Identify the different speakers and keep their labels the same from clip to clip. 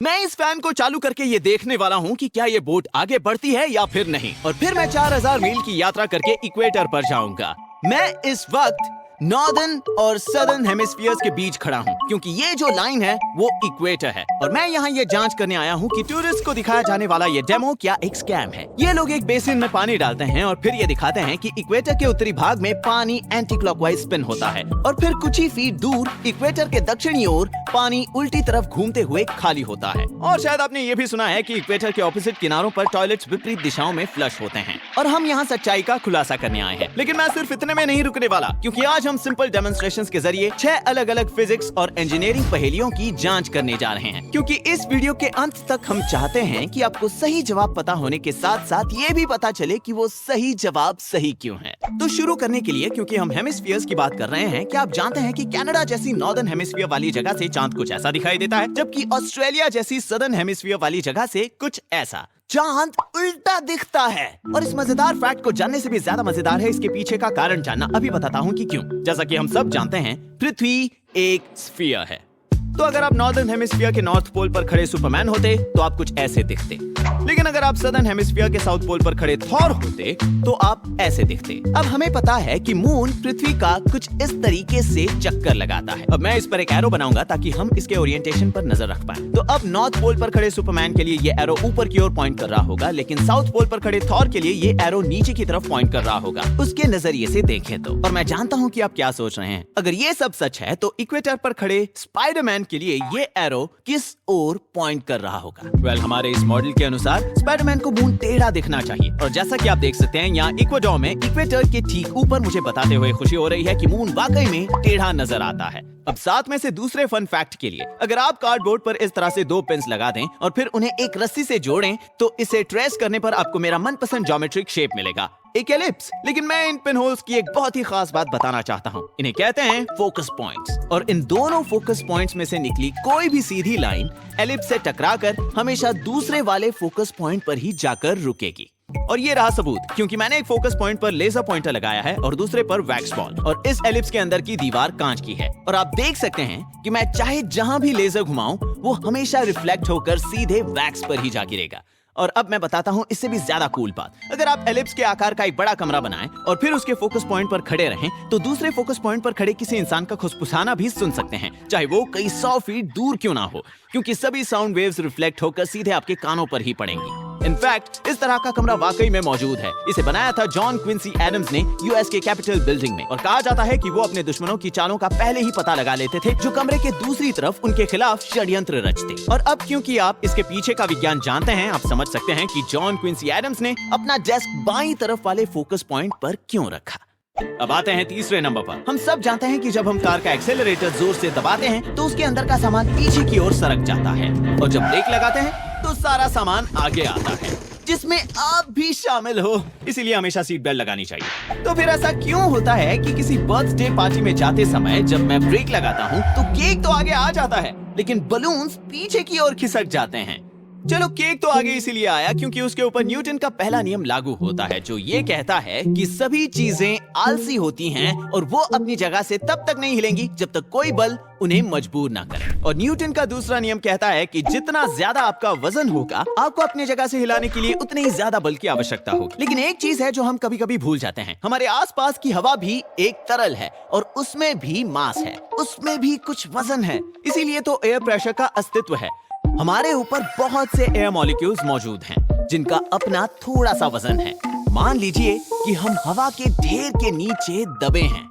Speaker 1: मैं इस फैन को चालू करके ये देखने वाला हूँ कि क्या ये बोट आगे बढ़ती है या फिर नहीं, और फिर मैं 4000 मील की यात्रा करके इक्वेटर पर जाऊंगा। मैं इस वक्त नॉर्दर्न और सदर्न हेमिस्फीयर्स के बीच खड़ा हूँ, क्योंकि ये जो लाइन है वो इक्वेटर है, और मैं यहाँ ये जांच करने आया हूँ कि टूरिस्ट को दिखाया जाने वाला ये डेमो क्या एक स्कैम है। ये लोग एक बेसिन में पानी डालते हैं और फिर ये दिखाते हैं कि इक्वेटर के उत्तरी भाग में पानी एंटी क्लॉकवाइज स्पिन होता है, और फिर कुछ ही फीट दूर इक्वेटर के दक्षिणी ओर पानी उल्टी तरफ घूमते हुए खाली होता है। और शायद आपने ये भी सुना है कि इक्वेटर के ऑपोजिट किनारों पर टॉयलेट्स विपरीत दिशाओं में फ्लश होते हैं, और हम यहाँ सच्चाई का खुलासा करने आए हैं। लेकिन मैं सिर्फ इतने में नहीं रुकने वाला, क्योंकि आज हम सिंपल डेमोन्स्ट्रेशंस के जरिए 6 अलग अलग फिजिक्स और इंजीनियरिंग पहेलियों की जांच करने जा रहे हैं, क्योंकि इस वीडियो के अंत तक हम चाहते हैं कि आपको सही जवाब पता होने के साथ साथ ये भी पता चले कि वो सही जवाब सही क्यों है। तो शुरू करने के लिए, क्योंकि हम हेमिस्फीयर्स की बात कर रहे हैं, क्या आप जानते हैं कि कनाडा जैसी नॉर्दर्न हेमिस्फीयर वाली जगह से चांद कुछ ऐसा दिखाई देता है, जबकि ऑस्ट्रेलिया जैसी सदर्न हेमिस्फीयर वाली जगह से कुछ ऐसा। चांद उल्टा दिखता है। और इस मजेदार फैक्ट को जानने से भी ज्यादा मजेदार है इसके पीछे का कारण जानना। अभी बताता हूँ कि क्यों। जैसा कि हम सब जानते हैं, पृथ्वी एक स्फीयर है। तो अगर आप नॉर्दर्न हेमिस्फीयर के नॉर्थ पोल पर खड़े सुपरमैन होते तो आप कुछ ऐसे दिखते, लेकिन अगर आप सदर्न हेमिस्फीयर के साउथ पोल पर खड़े थॉर होते तो आप ऐसे दिखते। अब हमें पता है कि मून पृथ्वी का कुछ इस तरीके से चक्कर लगाता है। अब मैं इस पर एक एरो बनाऊंगा ताकि हम इसके ओरिएंटेशन पर नजर रख पाए। तो अब नॉर्थ पोल पर खड़े सुपरमैन के लिए ये एरो ऊपर की ओर पॉइंट कर रहा होगा, लेकिन साउथ पोल पर खड़े थॉर के लिए ये एरो नीचे की तरफ पॉइंट कर रहा होगा, उसके नजरिए से देखें तो। और मैं जानता हूँ कि आप क्या सोच रहे हैं। अगर ये सब सच है तो इक्वेटर पर खड़े स्पाइडरमैन के लिए ये एरो किस ओर पॉइंट कर रहा होगा? वेल, हमारे इस मॉडल के अनुसार स्पाइडरमैन को मून टेढ़ा दिखना चाहिए, और जैसा कि आप देख सकते हैं यहाँ इक्वेडोर में इक्वेटर के ठीक ऊपर मुझे बताते हुए खुशी हो रही है कि मून वाकई में टेढ़ा नजर आता है। अब साथ में से दूसरे फन फैक्ट के लिए, अगर आप कार्डबोर्ड पर इस तरह से 2 पिन्स लगा दें और फिर उन्हें एक रस्सी से जोड़ें तो इसे ट्रेस करने पर आपको मेरा मनपसंद ज्योमेट्रिक शेप मिलेगा, एक एलिप्स। लेकिन मैं इन पिन होल्स की एक बहुत ही खास बात बताना चाहता हूँ। इन्हें कहते हैं फोकस पॉइंट्स, और इन दोनों फोकस पॉइंट्स में से निकली कोई भी सीधी लाइन एलिप्स से टकराकर हमेशा दूसरे वाले फोकस पॉइंट पर ही जाकर रुकेगी। और ये रहा सबूत, क्योंकि मैंने एक फोकस पॉइंट पर लेजर पॉइंटर लगाया है और दूसरे पर वैक्स बॉल, और इस एलिप्स के अंदर की दीवार कांच की है। और आप देख सकते हैं कि मैं चाहे जहां भी लेजर घुमाऊं वो हमेशा रिफ्लेक्ट होकर सीधे वैक्स पर ही जा गिरेगा। और अब मैं बताता हूँ इससे भी ज्यादा कूल बात। अगर आप एलिप्स के आकार का एक बड़ा कमरा बनाएं और फिर उसके फोकस पॉइंट पर खड़े रहें तो दूसरे फोकस पॉइंट पर खड़े किसी इंसान का खुसफुसाना भी सुन सकते हैं, चाहे वो कई 100 फीट दूर क्यों ना हो, क्योंकि सभी साउंड वेव्स रिफ्लेक्ट होकर सीधे आपके कानों पर ही पड़ेंगी। इनफैक्ट इस तरह का कमरा वाकई में मौजूद है। इसे बनाया था जॉन क्विंसी एडम्स ने यूएस के कैपिटल बिल्डिंग में, और कहा जाता है कि वो अपने दुश्मनों की चालों का पहले ही पता लगा लेते थे जो कमरे के दूसरी तरफ उनके खिलाफ षड्यंत्र रचते। और अब क्योंकि आप इसके पीछे का विज्ञान जानते हैं, आप समझ सकते हैं कि जॉन क्विंसी एडम्स ने अपना डेस्क बाईं तरफ वाले फोकस पॉइंट पर क्यों रखा। अब आते हैं तीसरे नंबर पर। हम सब जानते हैं कि जब हम कार का एक्सेलरेटर जोर से दबाते हैं तो उसके अंदर का सामान पीछे की ओर सरक जाता है, और जब ब्रेक लगाते हैं तो सारा सामान आगे आता है, जिसमें आप भी शामिल हो। इसीलिए हमेशा सीट बेल्ट लगानी चाहिए। तो फिर ऐसा क्यों होता है कि किसी बर्थडे पार्टी में जाते समय जब मैं ब्रेक लगाता हूँ तो केक तो आगे आ जाता है, लेकिन बलून्स पीछे की ओर खिसक जाते हैं? चलो, केक तो आगे इसीलिए आया क्योंकि उसके ऊपर न्यूटन का पहला नियम लागू होता है, जो ये कहता है कि सभी चीजें आलसी होती हैं और वो अपनी जगह से तब तक नहीं हिलेंगी जब तक कोई बल उन्हें मजबूर ना करे। और न्यूटन का दूसरा नियम कहता है कि जितना ज्यादा आपका वजन होगा, आपको अपनी जगह से हिलाने के लिए उतनी ही ज्यादा बल की आवश्यकता होगी। लेकिन एक चीज है जो हम कभी कभी भूल जाते हैं, हमारे आसपास की हवा भी एक तरल है और उसमें भी मास है, उसमें भी कुछ वजन है। इसीलिए तो एयर प्रेशर का अस्तित्व है। हमारे ऊपर बहुत से एयर मॉलिक्यूल्स मौजूद हैं जिनका अपना थोड़ा सा वजन है। मान लीजिए कि हम हवा के ढेर के नीचे दबे हैं,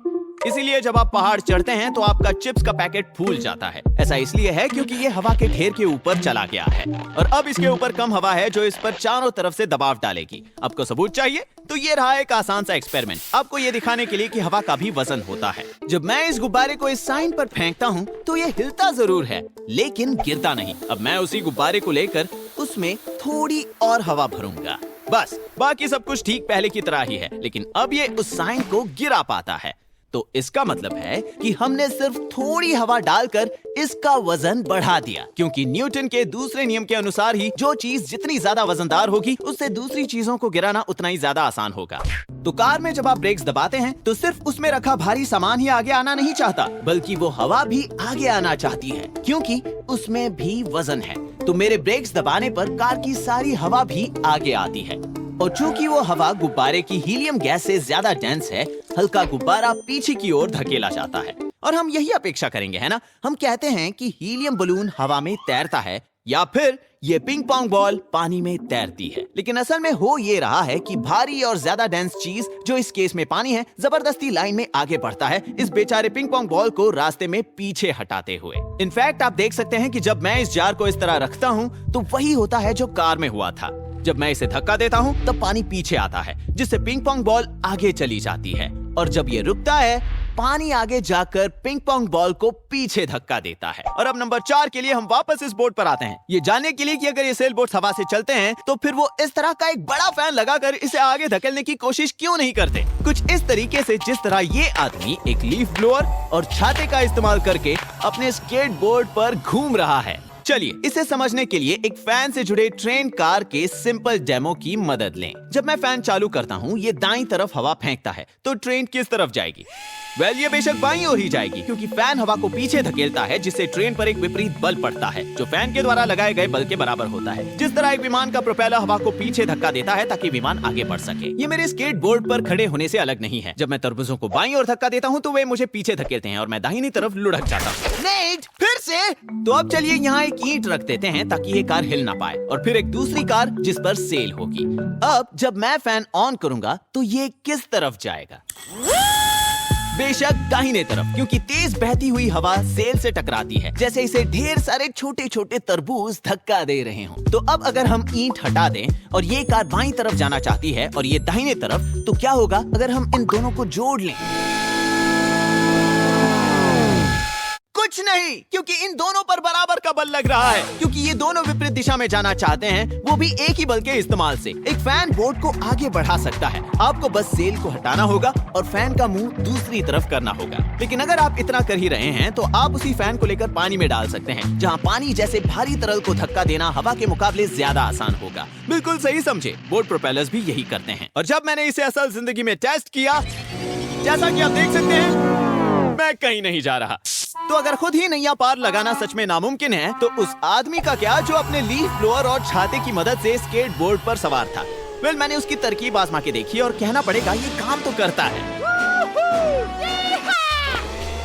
Speaker 1: इसीलिए जब आप पहाड़ चढ़ते हैं तो आपका चिप्स का पैकेट फूल जाता है। ऐसा इसलिए है क्योंकि ये हवा के ढेर के ऊपर चला गया है, और अब इसके ऊपर कम हवा है जो इस पर चारों तरफ से दबाव डालेगी। आपको सबूत चाहिए? तो ये रहा एक आसान सा एक्सपेरिमेंट, आपको ये दिखाने के लिए कि हवा का भी वजन होता है। जब मैं इस गुब्बारे को इस साइन पर फेंकता हूँ तो ये हिलता जरूर है, लेकिन गिरता नहीं। अब मैं उसी गुब्बारे को लेकर उसमें थोड़ी और हवा भरूंगा, बस। बाकी सब कुछ ठीक पहले की तरह ही है, लेकिन अब ये उस साइन को गिरा पाता है। तो इसका मतलब है कि हमने सिर्फ थोड़ी हवा डालकर इसका वजन बढ़ा दिया, क्योंकि न्यूटन के दूसरे नियम के अनुसार ही जो चीज जितनी ज्यादा वजनदार होगी उससे दूसरी चीजों को गिराना उतना ही ज्यादा आसान होगा। तो कार में जब आप ब्रेक्स दबाते हैं तो सिर्फ उसमें रखा भारी सामान ही आगे आना नहीं चाहता, बल्कि वो हवा भी आगे आना चाहती है, क्योंकि उसमें भी वजन है। तो मेरे ब्रेक्स दबाने पर कार की सारी हवा भी आगे आती है, और चूंकि वो हवा गुब्बारे की हीलियम गैस से ज्यादा डेंस है, हल्का गुब्बारा पीछे की ओर धकेला जाता है। और हम यही अपेक्षा करेंगे, है ना? हम कहते हैं कि हीलियम बलून हवा में तैरता है या फिर ये पिंग पोंग बॉल पानी में तैरती है। लेकिन असल में हो ये रहा है कि भारी और ज्यादा डेंस चीज, जो इस केस में पानी है, जबरदस्ती लाइन में आगे बढ़ता है, इस बेचारे पिंग पोंग बॉल को रास्ते में पीछे हटाते हुए। इनफैक्ट आप देख सकते हैं कि जब मैं इस जार को इस तरह रखता हूँ तो वही होता है जो कार में हुआ था। जब मैं इसे धक्का देता हूँ तब पानी पीछे आता है, जिससे पिंग पोंग बॉल आगे चली जाती है, और जब ये रुकता है पानी आगे जाकर पिंग पोंग बॉल को पीछे धक्का देता है। और अब नंबर 4 के लिए हम वापस इस बोर्ड पर आते हैं, ये जानने के लिए कि अगर ये सेल बोर्ड हवा से चलते हैं तो फिर वो इस तरह का एक बड़ा फैन लगाकर इसे आगे धकेलने की कोशिश क्यों नहीं करते, कुछ इस तरीके से जिस तरह ये आदमी एक लीफ ब्लोअर और छाते का इस्तेमाल करके अपने स्केट बोर्ड पर घूम रहा है। चलिए इसे समझने के लिए एक फैन से जुड़े ट्रेन कार के सिंपल डेमो की मदद लें। जब मैं फैन चालू करता हूँ, ये दाईं तरफ हवा फेंकता है, तो ट्रेन किस तरफ जाएगी? ये बेशक बाईं ओर ही जाएगी, क्योंकि फैन हवा को पीछे धकेलता है, जिससे ट्रेन पर एक विपरीत बल पड़ता है, जो फैन के द्वारा लगाए गए बल के बराबर होता है। जिस तरह एक विमान का प्रोपेलर हवा को पीछे धक्का देता है ताकि विमान आगे बढ़ सके। ये मेरे स्केट बोर्ड पर खड़े होने से अलग नहीं है। जब मैं तरबूजों को बाईं ओर धक्का देता हूँ तो वे मुझे पीछे धकेलते हैं और मैं दाहिनी तरफ लुढ़क जाता हूँ। नहीं, फिर से? तो अब चलिए यहाँ एक ईंट रख देते हैं ताकि ये कार हिल ना पाए, और फिर एक दूसरी कार जिस पर सेल होगी। अब जब मैं फैन ऑन करूंगा तो ये किस तरफ जाएगा? बेशक दाहिने तरफ, क्योंकि तेज बहती हुई हवा सेल से टकराती है, जैसे इसे ढेर सारे छोटे छोटे तरबूज धक्का दे रहे हों। तो अब अगर हम ईंट हटा दें और ये कार बाईं तरफ जाना चाहती है और ये दाहिने तरफ, तो क्या होगा अगर हम इन दोनों को जोड़ लें? कुछ नहीं, क्योंकि इन दोनों पर बराबर का बल लग रहा है, क्योंकि ये दोनों विपरीत दिशा में जाना चाहते हैं, वो भी एक ही बल के इस्तेमाल से। एक फैन बोर्ड को आगे बढ़ा सकता है, आपको बस सेल को हटाना होगा और फैन का मुंह दूसरी तरफ करना होगा। लेकिन अगर आप इतना कर ही रहे हैं तो आप उसी फैन को लेकर पानी में डाल सकते हैं, जहाँ पानी जैसे भारी तरल को धक्का देना हवा के मुकाबले ज्यादा आसान होगा। बिल्कुल सही समझे, बोट प्रोपेलर्स भी यही करते हैं। और जब मैंने इसे असल जिंदगी में टेस्ट किया, जैसा कि आप देख सकते हैं, मैं कहीं नहीं जा रहा। तो अगर खुद ही नैया पार लगाना सच में नामुमकिन है, तो उस आदमी का क्या जो अपने लीफ ब्लोअर और छाते की मदद से स्केट बोर्ड पर सवार था? मैंने उसकी तरकीब आजमा के देखी और कहना पड़ेगा ये काम तो करता है।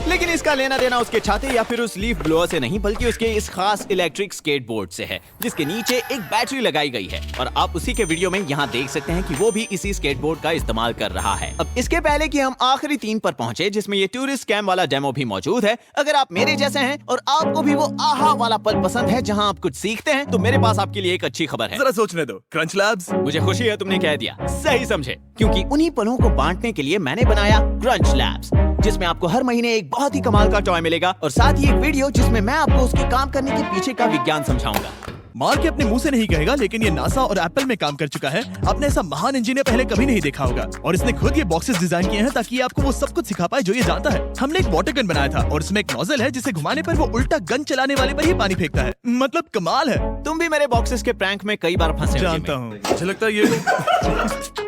Speaker 1: लेकिन इसका लेना देना उसके छाते या फिर उस लीफ ब्लोअर से नहीं, बल्कि उसके इस खास इलेक्ट्रिक स्केट बोर्ड से है, जिसके नीचे एक बैटरी लगाई गई है। और आप उसी के वीडियो में यहाँ देख सकते हैं कि वो भी इसी स्केट बोर्ड का इस्तेमाल कर रहा है। अब इसके पहले कि हम आखिरी 3 पर पहुंचे, जिसमें ये टूरिस्ट कैम्प वाला डेमो भी मौजूद है, अगर आप मेरे जैसे हैं और आपको भी वो आहा वाला पल पसंद है जहाँ आप कुछ सीखते हैं, तो मेरे पास आपके लिए एक अच्छी खबर है।
Speaker 2: जरा सोचने दो, क्रंच लैब्स।
Speaker 1: मुझे खुशी है तुमने कह दिया, सही समझे, क्योंकि उन्हीं पलों को बांटने के लिए मैंने बनाया क्रंच लैब्स, जिसमें आपको हर महीने एक बहुत ही कमाल का टॉय मिलेगा और साथ ही एक वीडियो जिसमें मैं आपको उसके काम करने के पीछे का विज्ञान समझाऊंगा।
Speaker 2: मार्क अपने मुंह से नहीं कहेगा, लेकिन ये नासा और एप्पल में काम कर चुका है। आपने ऐसा महान इंजीनियर पहले कभी नहीं देखा होगा, और इसने खुद ये बॉक्सेस डिजाइन किए हैं ताकि ये आपको वो सब कुछ सिखा पाए जो ये जानता है। हमने एक वाटर गन बनाया था और इसमें एक नोजल है जिसे घुमाने पर वो उल्टा गन चलाने वाले पर ही पानी फेंकता है। मतलब कमाल है।
Speaker 1: तुम भी मेरे बॉक्सेस के प्रैंक में कई बार फंसे
Speaker 2: जानता हूँ, मुझे लगता है ये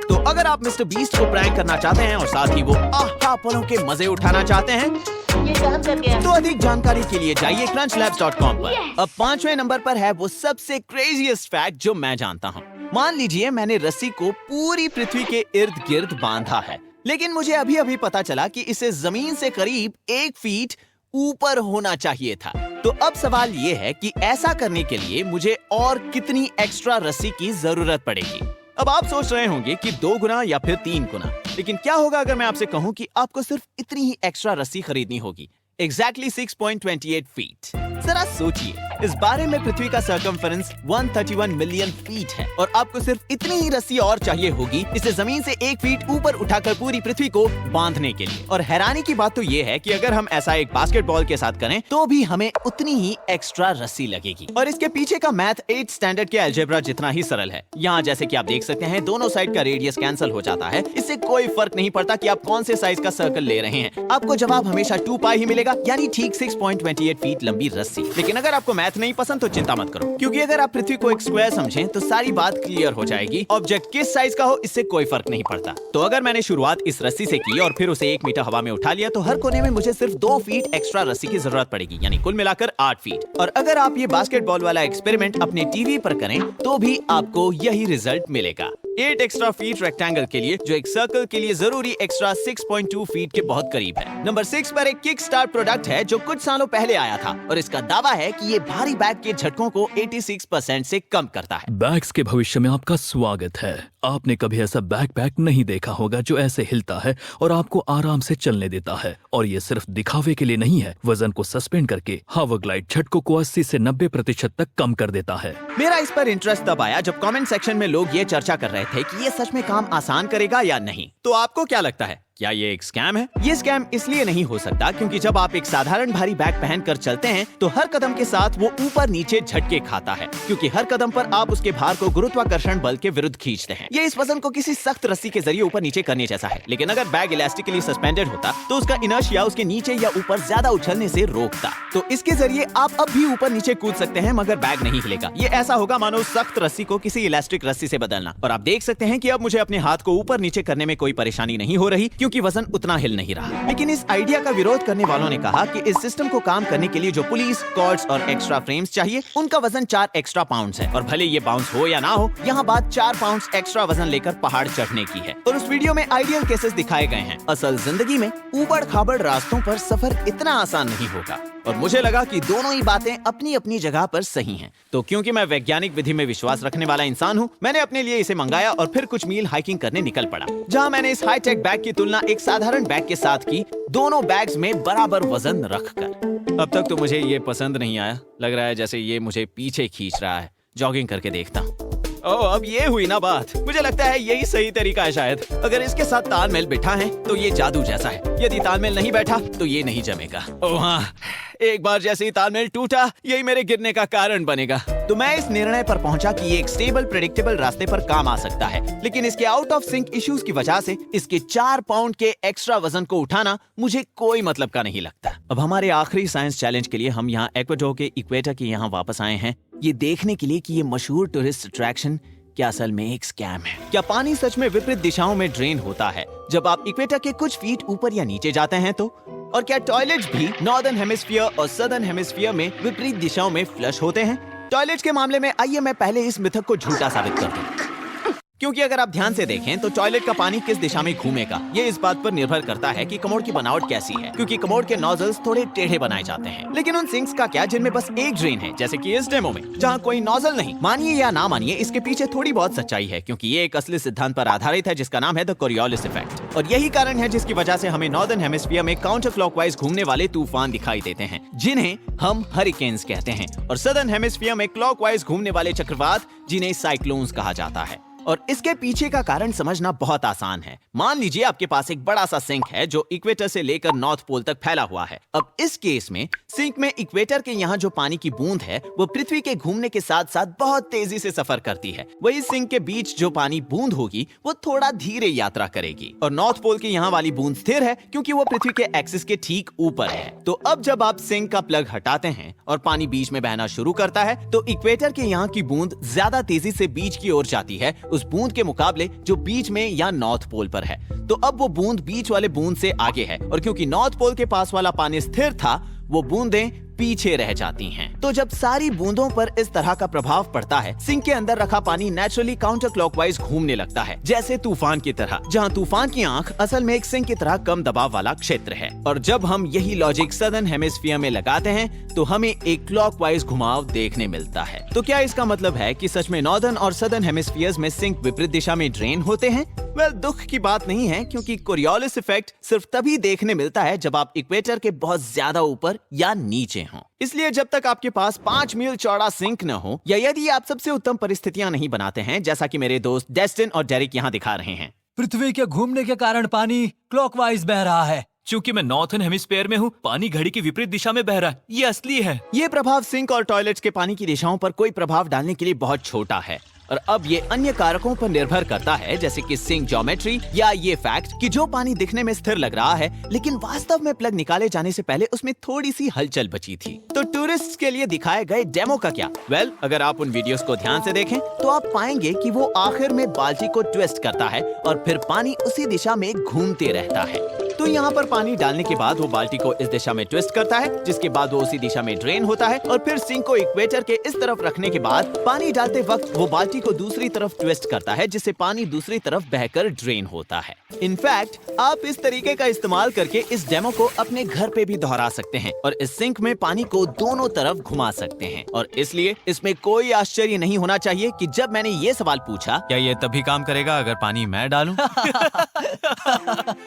Speaker 1: तो अगर आप मिस्टर बीस्ट को प्रैंक करना चाहते हैं और साथ ही वो आहा पलों के मजे उठाना चाहते हैं, तो अधिक जानकारी के लिए जाइए crunchlabs.com पर। अब 5वें नंबर पर है वो सबसे क्रेजीएस्ट फैक्ट जो मैं जानता हूँ। मान लीजिए मैंने रस्सी को पूरी पृथ्वी के इर्द गिर्द बांधा है, लेकिन मुझे अभी अभी पता चला कि इसे जमीन से करीब 1 फीट ऊपर होना चाहिए था। तो अब सवाल ये है कि ऐसा करने के लिए मुझे और कितनी एक्स्ट्रा रस्सी की जरूरत पड़ेगी। अब आप सोच रहे होंगे कि 2 गुना या फिर 3 गुना, लेकिन क्या होगा अगर मैं आपसे कहूं कि आपको सिर्फ इतनी ही एक्स्ट्रा रस्सी खरीदनी होगी, एग्जैक्टली 6.28 फीट। जरा सोचिए, इस बारे में पृथ्वी का सर्कमफेरेंस 131 मिलियन फीट है और आपको सिर्फ इतनी ही रस्सी और चाहिए होगी इसे जमीन से 1 फीट ऊपर उठाकर पूरी पृथ्वी को बांधने के लिए। और हैरानी की बात तो ये है कि अगर हम ऐसा एक बास्केटबॉल के साथ करें तो भी हमें उतनी ही एक्स्ट्रा रस्सी लगेगी। और इसके पीछे का मैथ 8th स्टैंडर्ड के अलजेब्रा जितना ही सरल है। यहाँ जैसे कि आप देख सकते हैं, दोनों साइड का रेडियस कैंसिल हो जाता है। इससे कोई फर्क नहीं पड़ता कि आप कौन से साइज का सर्कल ले रहे हैं, आपको जवाब हमेशा 2 पाई ही मिलेगा। मिलेगा, यानी ठीक 6.28 फीट लंबी रस्सी। लेकिन अगर आपको मैथ नहीं पसंद तो चिंता मत करो, क्योंकि अगर आप पृथ्वी को एक स्क्वायर समझें तो सारी बात क्लियर हो जाएगी। ऑब्जेक्ट किस साइज का हो इससे कोई फर्क नहीं पड़ता। तो अगर मैंने शुरुआत इस रस्सी से की और फिर उसे 1 मीटर हवा में उठा लिया तो हर कोने में मुझे सिर्फ 2 फीट एक्स्ट्रा रस्सी की जरूरत पड़ेगी, यानी कुल मिलाकर 8 फीट। और अगर आप ये बास्केटबॉल वाला एक्सपेरिमेंट अपने टीवी पर करें तो भी आपको यही रिजल्ट मिलेगा। 8 एक्स्ट्रा फीट रेक्टेंगल के लिए, जो एक सर्कल के लिए जरूरी एक्स्ट्रा 6.2 फीट के बहुत करीब है। नंबर 6 पर एक किक स्टार्ट प्रोडक्ट है जो कुछ सालों पहले आया था और इसका दावा है कि ये भारी बैग के झटकों को 86% से कम करता है।
Speaker 3: बैग्स के भविष्य में आपका स्वागत है। आपने कभी ऐसा बैकपैक नहीं देखा होगा जो ऐसे हिलता है और आपको आराम से चलने देता है। और ये सिर्फ दिखावे के लिए नहीं है, वजन को सस्पेंड करके हावरग्लाइड झटकों को 80 से 90% तक कम कर देता है।
Speaker 1: मेरा इस पर इंटरेस्ट तब आया जब कमेंट सेक्शन में लोग ये चर्चा कर रहे थे कि ये सच में काम आसान करेगा या नहीं। तो आपको क्या लगता है, क्या ये एक स्कैम है? ये स्कैम इसलिए नहीं हो सकता क्योंकि जब आप एक साधारण भारी बैग पहनकर चलते हैं तो हर कदम के साथ वो ऊपर नीचे झटके खाता है, क्योंकि हर कदम पर आप उसके भार को गुरुत्वाकर्षण बल के विरुद्ध खींचते हैं। ये इस वजन को किसी सख्त रस्सी के जरिए ऊपर नीचे करने जैसा है। लेकिन अगर बैग इलास्टिकली सस्पेंडेड होता तो उसका इनर्शिया उसके नीचे या ऊपर ज्यादा उछलने से रोकता। तो इसके जरिए आप अब भी ऊपर नीचे कूद सकते हैं मगर बैग नहीं हिलेगा। ये ऐसा होगा मानो सख्त रस्सी को किसी इलास्टिक रस्सी से बदलना। और आप देख सकते हैं कि अब मुझे अपने हाथ को ऊपर नीचे करने में कोई परेशानी नहीं हो रही क्योंकि वजन उतना हिल नहीं रहा। लेकिन इस आइडिया का विरोध करने वालों ने कहा कि इस सिस्टम को काम करने के लिए जो पुलिस, कॉर्ड्स और एक्स्ट्रा फ्रेम्स चाहिए उनका वजन 4 एक्स्ट्रा पाउंड्स है। और भले ये बाउंस हो या ना हो, यहाँ बात 4 पाउंड्स एक्स्ट्रा वजन लेकर पहाड़ चढ़ने की है। और उस वीडियो में आइडियल केसेस दिखाए गए हैं। असल जिंदगी में ऊबड़ खाबड़ रास्तों पर सफर इतना आसान नहीं होगा। और मुझे लगा कि दोनों ही बातें अपनी अपनी जगह पर सही हैं। तो क्योंकि मैं वैज्ञानिक विधि में विश्वास रखने वाला इंसान हूँ, मैंने अपने लिए इसे मंगाया और फिर कुछ मील हाइकिंग करने निकल पड़ा, जहाँ मैंने इस हाईटेक बैग की तुलना एक साधारण बैग के साथ की, दोनों बैग्स में बराबर वजन रखकर। अब तक तो मुझे ये पसंद नहीं आया, लग रहा है जैसे ये मुझे पीछे खींच रहा है। जॉगिंग करके देखता हूँ। ओह, अब ये हुई ना बात। मुझे लगता है यही सही तरीका है शायद। अगर इसके साथ तालमेल बिठा है तो ये जादू जैसा है, यदि तालमेल नहीं बैठा तो ये नहीं जमेगा। ओह हाँ, एक बार जैसे ही तालमेल टूटा यही मेरे गिरने का कारण बनेगा। तो मैं इस निर्णय पर पहुंचा कि ये एक स्टेबल प्रेडिक्टेबल रास्ते पर काम आ सकता है, लेकिन इसके आउट ऑफ सिंक इश्यूज की वजह से इसके 4 पाउंड के एक्स्ट्रा वजन को उठाना मुझे कोई मतलब का नहीं लगता। अब हमारे आखिरी साइंस चैलेंज के लिए हम यहाँ एक्वाडोर के इक्वेटर के यहाँ वापस आए हैं, ये देखने के लिए कि ये मशहूर टूरिस्ट अट्रैक्शन क्या असल में एक स्कैम है। क्या पानी सच में विपरीत दिशाओं में ड्रेन होता है जब आप इक्वेटर के कुछ फीट ऊपर या नीचे जाते हैं तो? और क्या टॉयलेट्स भी नॉर्दर्न हेमिस्फीयर और सदर्न हेमिस्फीयर में विपरीत दिशाओं में फ्लश होते हैं? टॉयलेट्स के मामले में आइए मैं पहले इस मिथक को झूठा साबित कर दूं। क्योंकि अगर आप ध्यान से देखें तो टॉयलेट का पानी किस दिशा में घूमेगा ये इस बात पर निर्भर करता है कि कमोड की बनावट कैसी है, क्योंकि कमोड के नोजल्स थोड़े टेढ़े बनाए जाते हैं। लेकिन उन सिंक्स का क्या जिनमें बस एक ड्रेन है, जैसे कि इस डेमो में जहां कोई नोजल नहीं? मानिए या ना मानिए, इसके पीछे थोड़ी बहुत सच्चाई है, क्योंकि ये एक असली सिद्धांत पर आधारित है जिसका नाम है द कोरियोलिस इफेक्ट। और यही कारण है जिसकी वजह से हमें नॉर्दर्न हेमिस्फीयर में काउंटर क्लॉकवाइज घूमने वाले तूफान दिखाई देते हैं, जिन्हें हम हरिकेन्स कहते हैं, और सदर्न हेमिस्फीयर में क्लॉकवाइज घूमने वाले चक्रवात जिन्हें साइक्लोन्स कहा जाता है। और इसके पीछे का कारण समझना बहुत आसान है। मान लीजिए आपके पास एक बड़ा सा सिंक है जो इक्वेटर से लेकर नॉर्थ पोल तक फैला हुआ है। अब इस केस में सिंक में इक्वेटर के यहाँ जो पानी की बूंद है वो पृथ्वी के घूमने के साथ साथ बहुत तेजी से सफर करती है। वही सिंक के बीच जो पानी बूंद होगी वो थोड़ा धीरे यात्रा करेगी, और नॉर्थ पोल की यहाँ वाली बूंद स्थिर है क्योंकि वो पृथ्वी के एक्सिस के ठीक ऊपर है। तो अब जब आप सिंक का प्लग हटाते हैं और पानी बीच में बहना शुरू करता है तो इक्वेटर के यहाँ की बूंद ज्यादा तेजी से बीच की ओर जाती है उस बूंद के मुकाबले जो बीच में या नॉर्थ पोल पर है। तो अब वो बूंद बीच वाले बूंद से आगे है, और क्योंकि नॉर्थ पोल के पास वाला पानी स्थिर था वो बूंदें पीछे रह जाती हैं। तो जब सारी बूंदों पर इस तरह का प्रभाव पड़ता है, सिंक के अंदर रखा पानी नेचुरली काउंटर क्लॉकवाइज घूमने लगता है, जैसे तूफान की तरह, जहां तूफान की आंख असल में एक सिंक की तरह कम दबाव वाला क्षेत्र है। और जब हम यही लॉजिक सदर्न हेमिस्फीयर में लगाते हैं तो हमें एक क्लॉकवाइज घुमाव देखने मिलता है। तो क्या इसका मतलब है कि सच में नॉर्दर्न और सदर्न हेमिस्फीयर्स में सिंक विपरीत दिशा में ड्रेन होते हैं? वेल, दुख की बात नहीं है, क्योंकि कोरियोलिस इफेक्ट सिर्फ तभी देखने मिलता है जब आप इक्वेटर के बहुत ज्यादा ऊपर या नीचे हों। इसलिए जब तक आपके पास 5 मील चौड़ा सिंक न हो, या यदि आप सबसे उत्तम परिस्थितियां नहीं बनाते हैं, जैसा कि मेरे दोस्त डेस्टिन और डेरिक यहाँ दिखा रहे हैं।
Speaker 4: पृथ्वी के घूमने के कारण पानी क्लॉकवाइज बह रहा है।
Speaker 3: चूंकि मैं नॉर्थर्न हेमिस्फीयर में हूँ, पानी घड़ी की विपरीत दिशा में बह रहा है। ये असली है।
Speaker 1: ये प्रभाव सिंक और टॉयलेट्स के पानी की दिशाओं पर कोई प्रभाव डालने के लिए बहुत छोटा है। और अब ये अन्य कारकों पर निर्भर करता है, जैसे कि सिंक ज्योमेट्री या ये फैक्ट कि जो पानी दिखने में स्थिर लग रहा है लेकिन वास्तव में प्लग निकाले जाने से पहले उसमें थोड़ी सी हलचल बची थी। तो टूरिस्ट के लिए दिखाए गए डेमो का क्या? वेल, अगर आप उन वीडियोस को ध्यान से देखें तो आप पाएंगे कि वो आखिर में बाल्टी को ट्विस्ट करता है और फिर पानी उसी दिशा में घूमते रहता है। तो यहाँ पर पानी डालने के बाद वो बाल्टी को इस दिशा में ट्विस्ट करता है, जिसके बाद वो उसी दिशा में ड्रेन होता है और फिर सिंक को इक्वेटर के इस तरफ रखने के बाद पानी डालते वक्त वो बाल्टी को दूसरी तरफ ट्विस्ट करता है, जिससे पानी दूसरी तरफ बहकर ड्रेन होता है। इनफैक्ट आप इस तरीके का इस्तेमाल करके इस डेमो को अपने घर पे भी दोहरा सकते हैं और इस सिंक में पानी को दोनों तरफ घुमा सकते हैं। और इसलिए इसमें कोई आश्चर्य नहीं होना चाहिए कि जब मैंने ये सवाल पूछा, क्या ये तभी काम करेगा अगर पानी मैं डालूं?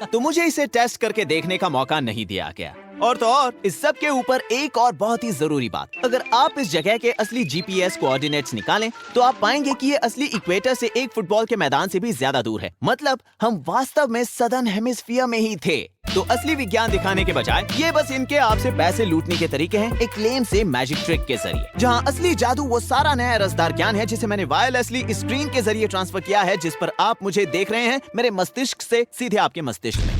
Speaker 1: तो मुझे इसे टेस्ट करके देखने का मौका नहीं दिया गया। और तो और इस सब के ऊपर एक और बहुत ही जरूरी बात, अगर आप इस जगह के असली जीपीएस कोऑर्डिनेट्स निकालें तो आप पाएंगे कि ये असली इक्वेटर से एक फुटबॉल के मैदान से भी ज्यादा दूर है। मतलब हम वास्तव में सदर्न हेमिस्फीयर में ही थे। तो असली विज्ञान दिखाने के बजाय ये बस इनके आपसे पैसे लूटने के तरीके हैं, एक क्लेम से मैजिक ट्रिक के जरिए। जहां असली जादू वो सारा नया रसदार ज्ञान है जिसे मैंने वायरलेसली स्क्रीन के जरिए ट्रांसफर किया है, जिस पर आप मुझे देख रहे हैं मेरे मस्तिष्क से सीधे आपके मस्तिष्क में।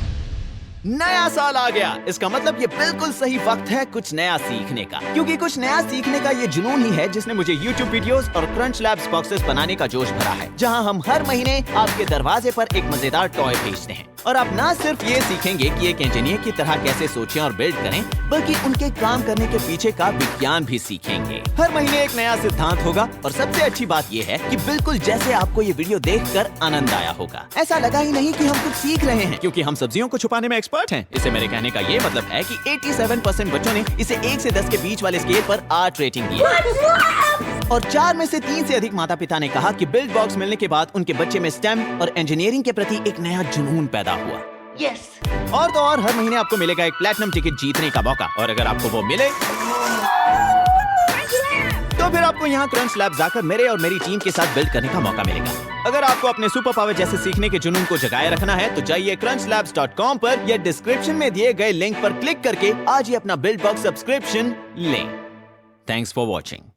Speaker 1: नया साल आ गया, इसका मतलब ये बिल्कुल सही वक्त है कुछ नया सीखने का, क्योंकि कुछ नया सीखने का ये जुनून ही है जिसने मुझे YouTube वीडियोस और क्रंच लैब्स बॉक्सेस बनाने का जोश भरा है, जहां हम हर महीने आपके दरवाजे पर एक मजेदार टॉय भेजते हैं। और आप ना सिर्फ ये सीखेंगे कि एक इंजीनियर की तरह कैसे सोचें और बिल्ड करें, बल्कि उनके काम करने के पीछे का विज्ञान भी सीखेंगे। हर महीने एक नया सिद्धांत होगा और सबसे अच्छी बात ये है कि बिल्कुल जैसे आपको ये वीडियो देखकर आनंद आया होगा, ऐसा लगा ही नहीं कि हम कुछ सीख रहे हैं, क्योंकि हम सब्जियों को छुपाने में एक्सपर्ट हैं। इसे मेरे कहने का ये मतलब है कि 87% बच्चों ने इसे 1 से 10 के बीच वाले स्केल पर 8 रेटिंग दी है। और 4 में से 3 से अधिक माता पिता ने कहा कि बिल्ड बॉक्स मिलने के बाद उनके बच्चे में स्टेम और इंजीनियरिंग के प्रति एक नया जुनून पैदा हुआ। यस। और तो और हर महीने आपको मिलेगा एक प्लैटिनम टिकट जीतने का मौका, और अगर आपको वो मिले तो फिर आपको यहाँ क्रंच लैब जाकर मेरे और मेरी टीम के साथ बिल्ड करने का मौका मिलेगा। अगर आपको अपने सुपर पावर जैसे सीखने के जुनून को जगाए रखना है तो जाइए crunchlabs.com पर या डिस्क्रिप्शन में दिए गए लिंक पर क्लिक करके आज ही अपना बिल्ड बॉक्स सब्सक्रिप्शन लें। Thanks for watching.